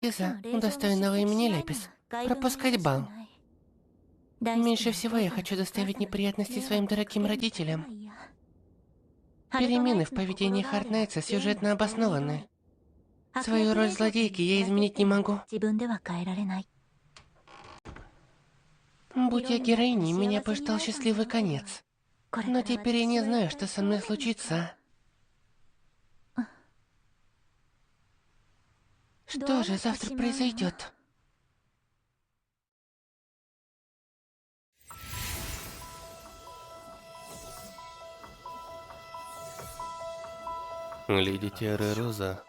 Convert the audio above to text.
Из-за удостоенного имени Лепис. Пропускать бал. Меньше всего я хочу доставить неприятности своим дорогим родителям. Перемены в поведении Хартнайтса сюжетно обоснованы. Свою роль злодейки я изменить не могу. Будь я героиней, меня бы ждал счастливый конец. Но теперь я не знаю, что со мной случится. Что же завтра произойдет? Леди Тиара Роза